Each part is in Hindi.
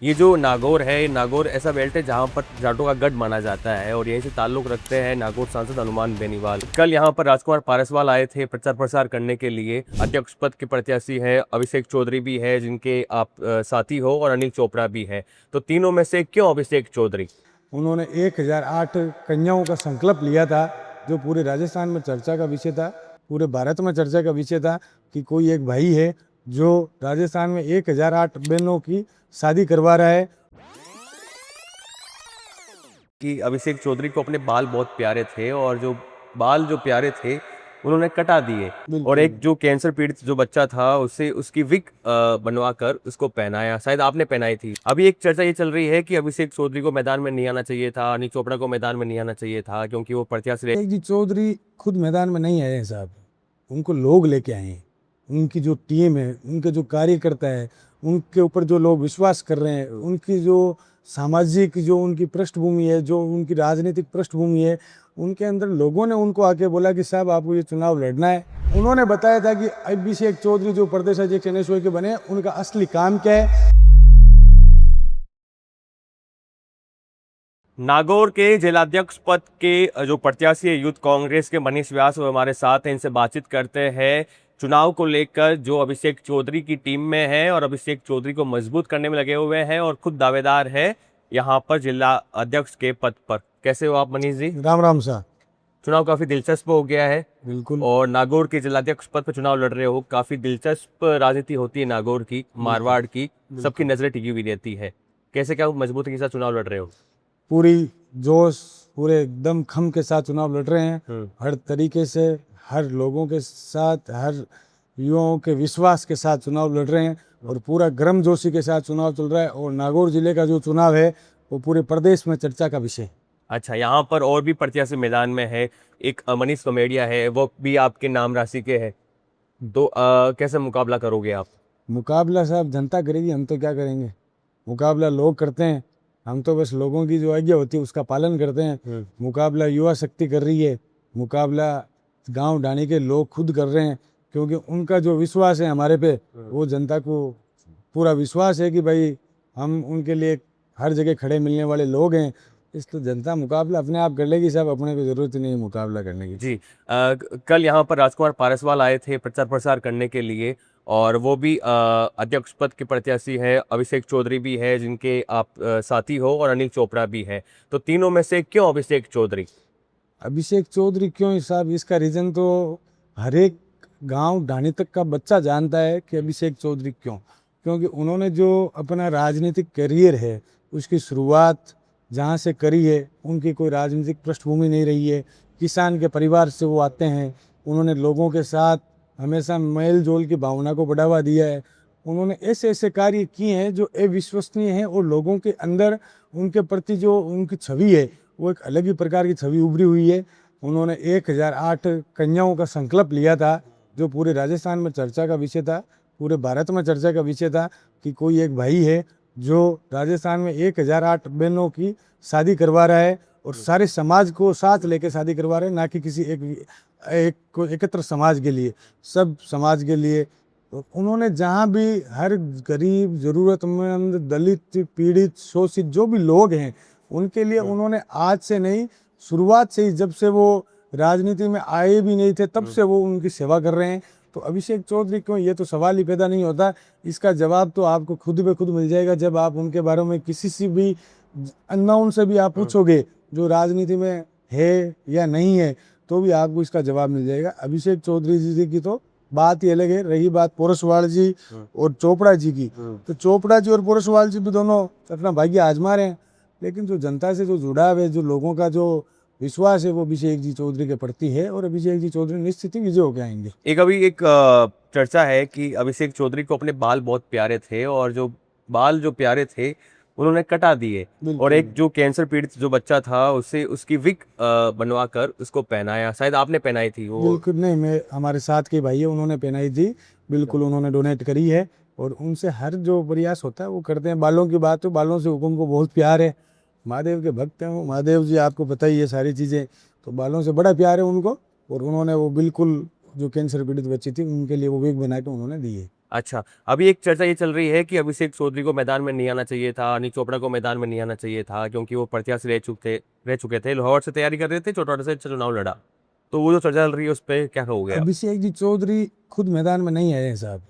ये जो नागौर है, ये नागौर ऐसा बेल्ट है जहाँ पर जाटों का गढ़ माना जाता है और यहीं से ताल्लुक रखते हैं नागौर सांसद हनुमान बेनीवाल। कल यहाँ पर राजकुमार पारसवाल आए थे प्रचार प्रसार करने के लिए। अध्यक्ष पद के प्रत्याशी है, अभिषेक चौधरी भी है जिनके आप साथी हो, और अनिल चोपड़ा भी है। तो तीनों में से क्यों अभिषेक चौधरी? उन्होंने 1008 कन्याओं का संकल्प लिया था, जो पूरे राजस्थान में चर्चा का विषय था, पूरे भारत में चर्चा का विषय था कि कोई एक भाई है जो राजस्थान में 1008 बहनों की शादी करवा रहा है। कि अभिषेक चौधरी को अपने बाल बहुत प्यारे थे और जो बाल जो प्यारे थे उन्होंने कटा दिए, और एक बिल्कुल। जो कैंसर पीड़ित जो बच्चा था उसे उसकी विग बनवा कर उसको पहनाया, शायद आपने पहनाई थी। अभी एक चर्चा ये चल रही है कि अभिषेक चौधरी को मैदान में नहीं आना चाहिए था, अनिल चोपड़ा को मैदान में नहीं आना चाहिए था क्योंकि वो प्रत्याशी रहे। एक जी चौधरी खुद मैदान में नहीं आए हैं साहब, उनको लोग लेके आए हैं। उनकी जो टीम है, उनके जो कार्यकर्ता है, उनके ऊपर जो लोग विश्वास कर रहे हैं, उनकी जो सामाजिक जो उनकी पृष्ठभूमि है, जो उनकी राजनीतिक पृष्ठभूमि है, उनके अंदर लोगों ने उनको आके बोला कि साहब आपको ये चुनाव लड़ना है। उन्होंने बताया था कि अभिषेक चौधरी जो प्रदेश अध्यक्ष एनएसयूआई के बने, उनका असली काम क्या है। नागौर के जिलाध्यक्ष पद के जो प्रत्याशी है यूथ कांग्रेस के मनीष व्यास, वो हमारे साथ हैं, इनसे बातचीत करते हैं चुनाव को लेकर जो अभिषेक चौधरी की टीम में है और अभिषेक चौधरी को मजबूत करने में लगे हुए हैं और खुद दावेदार है यहाँ पर जिला अध्यक्ष के पद पर। कैसे हो आप मनीष जी? राम राम साहब। चुनाव काफी दिलचस्प हो गया है बिल्कुल। और नागौर के जिलाध्यक्ष पद पर चुनाव लड़ रहे हो। काफी दिलचस्प राजनीति होती है नागौर की, मारवाड़ की, सबकी नजरें टिकी हुई रहती है। कैसे क्या मजबूती के साथ चुनाव लड़ रहे हो? पूरी जोश, पूरे एकदम खम के साथ चुनाव लड़ रहे हैं। हर तरीके से, हर लोगों के साथ, हर युवाओं के विश्वास के साथ चुनाव लड़ रहे हैं और पूरा गर्मजोशी के साथ चुनाव चल रहा है। और नागौर जिले का जो चुनाव है वो पूरे प्रदेश में चर्चा का विषय है। अच्छा, यहाँ पर और भी प्रत्याशी मैदान में है। एक मनीष कमेडिया है, वो भी आपके नाम राशि के है। तो कैसे मुकाबला करोगे आप? मुकाबला साहब जनता करेगी, हम तो क्या करेंगे। मुकाबला लोग करते हैं, हम तो बस लोगों की जो आज्ञा होती है उसका पालन करते हैं। मुकाबला युवा शक्ति कर रही है, मुकाबला गांव ढाणी के लोग खुद कर रहे हैं, क्योंकि उनका जो विश्वास है हमारे पे, वो जनता को पूरा विश्वास है कि भाई हम उनके लिए हर जगह खड़े मिलने वाले लोग हैं। इस तो जनता मुकाबला अपने आप कर लेगी साहब, अपने को जरूरत नहीं है मुकाबला करने की। जी। कल यहाँ पर राजकुमार पारसवाल आए थे प्रचार प्रसार करने के लिए, और वो भी अध्यक्ष पद के प्रत्याशी है, अभिषेक चौधरी भी है जिनके आप साथी हो, और अनिल चोपड़ा भी है। तो तीनों में से क्यों अभिषेक चौधरी? अभिषेक चौधरी क्यों साहब, इसका रीज़न तो हर एक गांव ढाणी तक का बच्चा जानता है कि अभिषेक चौधरी क्यों। क्योंकि उन्होंने जो अपना राजनीतिक करियर है उसकी शुरुआत जहां से करी है, उनकी कोई राजनीतिक पृष्ठभूमि नहीं रही है। किसान के परिवार से वो आते हैं। उन्होंने लोगों के साथ हमेशा मेल जोल की भावना को बढ़ावा दिया है। उन्होंने ऐसे ऐसे कार्य किए हैं जो अविश्वसनीय हैं, और लोगों के अंदर उनके प्रति जो उनकी छवि है वो एक अलग ही प्रकार की छवि उभरी हुई है। उन्होंने 1008 कन्याओं का संकल्प लिया था, जो पूरे राजस्थान में चर्चा का विषय था, पूरे भारत में चर्चा का विषय था कि कोई एक भाई है जो राजस्थान में 1008 बहनों की शादी करवा रहा है और सारे समाज को साथ लेके शादी करवा रहे हैं, ना कि किसी एक को एकत्र समाज के लिए, सब समाज के लिए। तो उन्होंने जहाँ भी हर गरीब, जरूरतमंद, दलित, पीड़ित, शोषित जो भी लोग हैं उनके लिए उन्होंने आज से नहीं, शुरुआत से ही, जब से वो राजनीति में आए भी नहीं थे तब से वो उनकी सेवा कर रहे हैं। तो अभिषेक चौधरी क्यों, ये तो सवाल ही पैदा नहीं होता। इसका जवाब तो आपको खुद ब खुद मिल जाएगा जब आप उनके बारे में किसी से भी अननोन से भी आप पूछोगे जो राजनीति में है या नहीं है, तो भी आपको इसका जवाब मिल जाएगा। अभिषेक चौधरी जी की तो बात ही अलग है। रही बात पोरसवाल जी और चोपड़ा जी की, तो चोपड़ा जी और पोरसवाल जी भी दोनों अपना भाग्य आजमा रहे हैं, लेकिन जो जनता से जो जुड़ाव है, जो लोगों का जो विश्वास है, वो अभिषेक जी चौधरी के प्रति है, और अभिषेक जी चौधरी निश्चित ही विजय होकर आएंगे। एक चर्चा है कि अभिषेक चौधरी को अपने बाल बहुत प्यारे थे और जो बाल जो प्यारे थे उन्होंने कटा दिए, और एक जो कैंसर पीड़ित जो बच्चा था उसे उसकी विग बनवा कर उसको पहनाया, शायद आपने पहनाई थी वो। बिल्कुल नहीं, मैं, हमारे साथ के भाई है, उन्होंने पहनाई थी। बिल्कुल उन्होंने डोनेट करी है, और उनसे हर जो प्रयास होता है वो करते हैं। बालों की बात हो, बालों से हुकुम को बहुत प्यार है। महादेव के भक्त हैं वो, महादेव जी आपको पता ही है सारी चीज़ें, तो बालों से बड़ा प्यार है उनको। और उन्होंने वो बिल्कुल जो कैंसर पीड़ित बच्ची थी उनके लिए वो विग बना के उन्होंने दी है। अच्छा, अभी एक चर्चा ये चल रही है कि अभिषेक चौधरी को मैदान में नहीं आना चाहिए था, अनिल चोपड़ा को मैदान में नहीं आना चाहिए था, क्योंकि वो प्रत्याशी रह चुके थे, लाहौर से तैयारी कर रहे थे, चौटाला से चुनाव लड़ा। तो वो जो चर्चा चल रही है उस पर क्या कहोगे आप? अभिषेक जी चौधरी खुद मैदान में नहीं आए हैं साहब,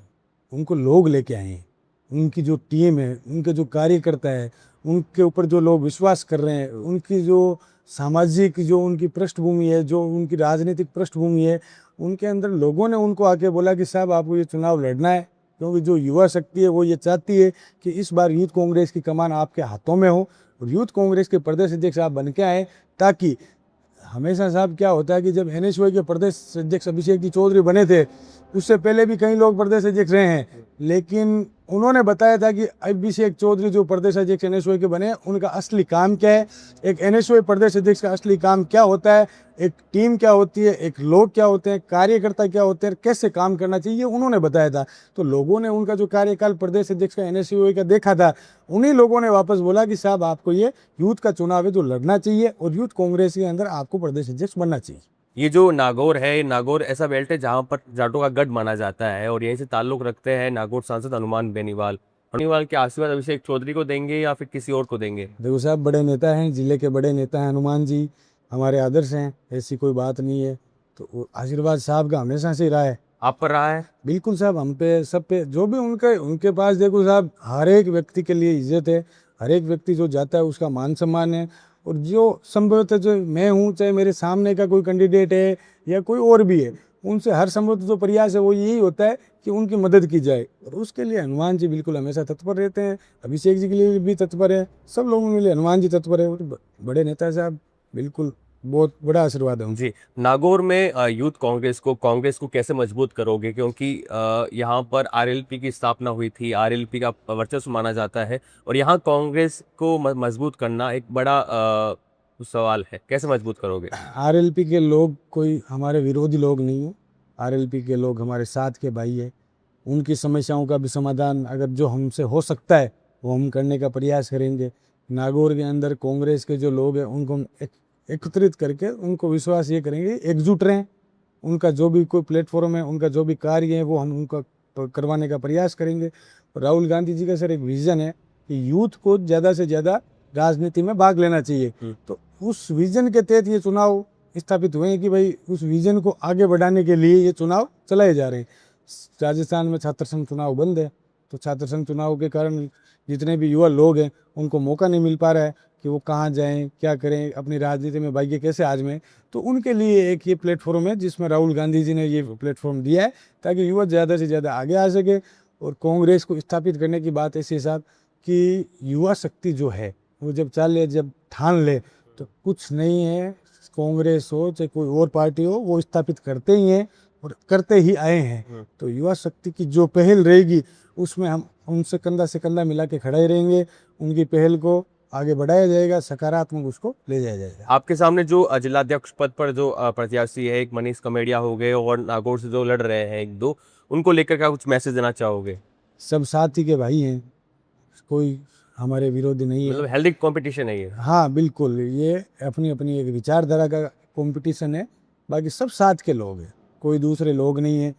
उनको लोग लेके आए हैं। उनकी जो टीम है, उनके जो कार्यकर्ता है, उनके ऊपर जो लोग विश्वास कर रहे हैं, उनकी जो सामाजिक जो उनकी पृष्ठभूमि है, जो उनकी राजनीतिक पृष्ठभूमि है, उनके अंदर लोगों ने उनको आके बोला कि साहब आपको ये चुनाव लड़ना है, क्योंकि जो युवा शक्ति है वो ये चाहती है कि इस बार यूथ कांग्रेस की कमान आपके हाथों में हो और यूथ कांग्रेस के प्रदेश अध्यक्ष आप बन के आए, ताकि हमेशा साहब क्या होता है कि जब एनएसयूआई के प्रदेश अध्यक्ष अभिषेक जी चौधरी बने थे, उससे पहले भी कई लोग प्रदेश अध्यक्ष रहे हैं, लेकिन उन्होंने बताया था कि अभिषेक चौधरी जो प्रदेश अध्यक्ष एनएसयूआई के बने, उनका असली काम क्या है, एक एनएसयूआई प्रदेश अध्यक्ष का असली काम क्या होता है, एक टीम क्या होती है, एक लोग क्या होते हैं, कार्यकर्ता क्या होते हैं, कैसे काम करना चाहिए, उन्होंने बताया था। तो लोगों ने उनका जो कार्यकाल प्रदेश अध्यक्ष का एनएसयूआई का देखा था, उन्हीं लोगों ने वापस बोला कि साहब आपको ये यूथ का चुनाव है जो लड़ना चाहिए और यूथ कांग्रेस के अंदर आपको प्रदेश अध्यक्ष बनना चाहिए। ये जो नागौर है, ये नागौर ऐसा बेल्ट है जहाँ पर जाटों का गढ़ माना जाता है, और यहीं से ताल्लुक रखते हैं नागौर सांसद हनुमान बेनीवाल। बेनीवाल के आशीर्वाद अभिषेक चौधरी को देंगे या फिर किसी और को देंगे? देखो साहब, बड़े नेता हैं, जिले के बड़े नेता हैं, हनुमान जी हमारे आदर्श हैं, ऐसी कोई बात नहीं है। तो वो आशीर्वाद साहब का हमेशा से रहा है। आप पर रहा है? बिल्कुल साहब, हम पे सब पे जो भी उनके पास देखो साहब, हर एक व्यक्ति के लिए इज्जत है, हर एक व्यक्ति जो जाता है उसका मान सम्मान है। और जो संभवतः जो मैं हूँ, चाहे मेरे सामने का कोई कैंडिडेट है या कोई और भी है, उनसे हर संभवतः जो प्रयास है वो यही होता है कि उनकी मदद की जाए, और उसके लिए हनुमान जी बिल्कुल हमेशा तत्पर रहते हैं। अभिषेक जी के लिए भी तत्पर है, सब लोगों के लिए हनुमान जी तत्पर है। बड़े नेता साहब, बिल्कुल बहुत बड़ा आशीर्वाद है उनसे। जी, नागौर में यूथ कांग्रेस को कैसे मजबूत करोगे? क्योंकि यहाँ पर आरएलपी की स्थापना हुई थी, आरएलपी का वर्चस्व माना जाता है, और यहाँ कांग्रेस को मजबूत करना एक बड़ा सवाल है। कैसे मजबूत करोगे? आरएलपी के लोग कोई हमारे विरोधी लोग नहीं है, आरएलपी के लोग हमारे साथ के भाई है। उनकी समस्याओं का भी समाधान अगर जो हमसे हो सकता है वो हम करने का प्रयास करेंगे। नागौर के अंदर कांग्रेस के जो लोग हैं उनको हम एकत्रित करके उनको विश्वास ये करेंगे, एकजुट रहें, उनका जो भी कोई प्लेटफॉर्म है, उनका जो भी कार्य है वो हम उनका करवाने का प्रयास करेंगे। राहुल गांधी जी का सर एक विजन है कि यूथ को ज़्यादा से ज़्यादा राजनीति में भाग लेना चाहिए। तो उस विजन के तहत ये चुनाव स्थापित हुए हैं कि भाई उस विजन को आगे बढ़ाने के लिए ये चुनाव चलाए जा रहे हैं। राजस्थान में छात्र संघ चुनाव बंद है, तो छात्र संघ चुनाव के कारण जितने भी युवा लोग हैं उनको मौका नहीं मिल पा रहा है कि वो कहाँ जाएं, क्या करें, अपनी राजनीति में भाग्य कैसे आजमाएं। तो उनके लिए एक ये प्लेटफॉर्म है जिसमें राहुल गांधी जी ने ये प्लेटफॉर्म दिया है ताकि युवा ज़्यादा से ज़्यादा आगे आ सके। और कांग्रेस को स्थापित करने की बात ऐसे साथ कि युवा शक्ति जो है वो जब जब ठान ले तो कुछ नहीं है, कांग्रेस हो चाहे कोई और पार्टी हो, वो स्थापित करते ही हैं और करते ही आए हैं। तो युवा शक्ति की जो पहल रहेगी उसमें हम उनसे कंधा से कंधा मिला के खड़े रहेंगे, उनकी पहल को आगे बढ़ाया जाएगा, सकारात्मक उसको ले जाया जाएगा। आपके सामने जो जिलाध्यक्ष पद पर जो प्रत्याशी है, एक मनीष कमेडिया हो गए, और नागौर से जो लड़ रहे हैं एक दो, उनको लेकर क्या कुछ मैसेज देना चाहोगे? सब साथी के भाई हैं, कोई हमारे विरोधी नहीं है। मतलब हेल्दी कंपटीशन है ये? हाँ बिल्कुल, ये अपनी अपनी एक विचारधारा का कंपटीशन है, बाकी सब साथ के लोग हैं, कोई दूसरे लोग नहीं है।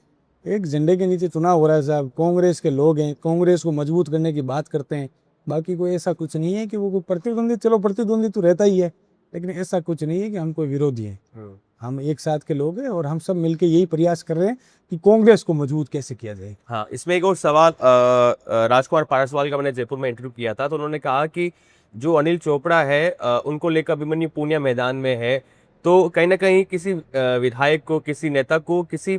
एक झंडे के नीचे चुनाव हो रहा है साहब, कांग्रेस के लोग हैं, कांग्रेस को मजबूत करने की बात करते हैं। बाकी कोई ऐसा कुछ नहीं है कि वो कोई प्रतिद्वंदी, चलो प्रतिद्वंदी तो रहता ही है, लेकिन ऐसा कुछ नहीं है कि हम कोई विरोधी हैं। हम एक साथ के लोग हैं और हम सब मिलके यही प्रयास कर रहे हैं कि कांग्रेस को मजबूत कैसे किया जाए। हाँ, इसमें एक और सवाल, राजकुमार पारसवाल का मैंने जयपुर में इंटरव्यू किया था, तो उन्होंने कहा कि जो अनिल चोपड़ा है उनको लेकर अभिमन्यु पूनिया मैदान में है, तो कहीं ना कहीं किसी विधायक को, किसी नेता को, किसी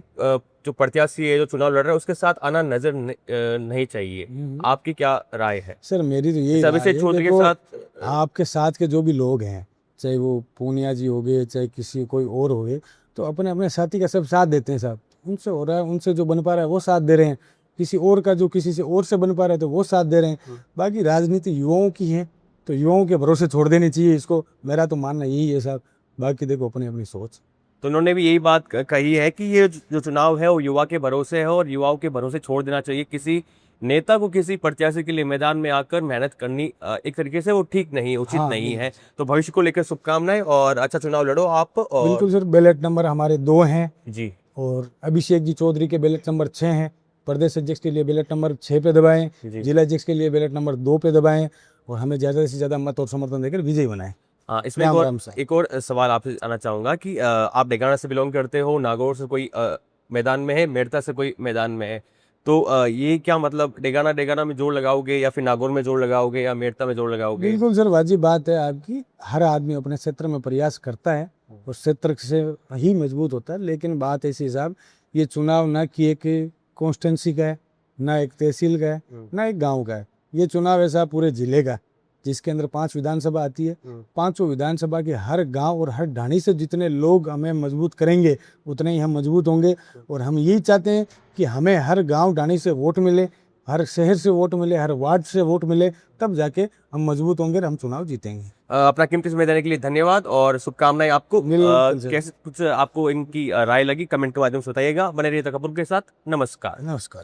जो प्रत्याशी है जो चुनाव लड़ रहा है उसके साथ आना नजर नहीं चाहिए। आपकी क्या राय है? सर मेरी तो यही राय अभिषेक है, चौधरी के देखो, साथ आपके साथ के जो भी लोग हैं, चाहे वो पूनिया जी हो गए, चाहे किसी कोई और हो गए, तो अपने अपने साथी का सब साथ देते हैं साहब। उनसे हो रहा है, उनसे जो बन पा रहा है वो साथ दे रहे हैं, किसी और का जो किसी से और से बन पा रहा है तो वो साथ दे रहे हैं। बाकी राजनीति युवाओं की है तो युवाओं के भरोसे छोड़ देनी चाहिए इसको, मेरा तो मानना यही है साहब। बाकी देखो अपनी अपनी सोच। तो उन्होंने भी यही बात कही है कि ये जो चुनाव है वो युवा के भरोसे है, और युवाओं के भरोसे छोड़ देना चाहिए। किसी नेता को किसी प्रत्याशी के लिए मैदान में आकर मेहनत करनी एक तरीके से वो ठीक नहीं, उचित नहीं है। तो भविष्य को लेकर शुभकामनाएं और अच्छा चुनाव लड़ो आप। और बिल्कुल सर, बैलेट नंबर हमारे 2 हैं जी, और अभिषेक जी चौधरी के बैलेट नंबर 6 हैं। प्रदेश अध्यक्ष के लिए बैलेट नंबर 6 पे दबाएं, जी। जिला अध्यक्ष के लिए बैलेट नंबर 2 पे दबाएं और हमें ज़्यादा से ज़्यादा मत और समर्थन देकर विजयी बनाएं। हाँ, इसमें राम राम साहब। एक और सवाल आपसे आना चाहूंगा कि आप डेगाना से बिलोंग करते हो, नागौर से कोई मैदान में है, मेड़ता से कोई मैदान में है, तो ये क्या मतलब डेगाना डेगाना में जोड़ लगाओगे या फिर नागौर में जोड़ लगाओगे या मेड़ता में जोड़ लगाओगे? बिल्कुल सर, वाजिब बात है आपकी। हर आदमी अपने क्षेत्र में प्रयास करता है और क्षेत्र से ही मजबूत होता है, लेकिन बात ऐसी साहब, ये चुनाव ना कि एक कॉन्स्टेंसी का है, ना एक तहसील का है, ना एक गांव का है। ये चुनाव ऐसा पूरे जिले का, जिसके अंदर 5 विधानसभा आती है। 5 विधानसभा के हर गांव और हर ढाणी से जितने लोग हमें मजबूत करेंगे, उतने ही हम मजबूत होंगे। और हम यही चाहते हैं कि हमें हर गांव ढाणी से वोट मिले, हर शहर से वोट मिले, हर वार्ड से वोट मिले, तब जाके हम मजबूत होंगे और हम चुनाव जीतेंगे। अपना कीमती समय देने के लिए धन्यवाद और शुभकामनाएं आपको। बिल्कुल सर। कैसे कुछ आपको इनकी राय लगी, कमेंट के माध्यम से बताइएगा। बने रहिए तकब्बुर के साथ। नमस्कार। नमस्कार।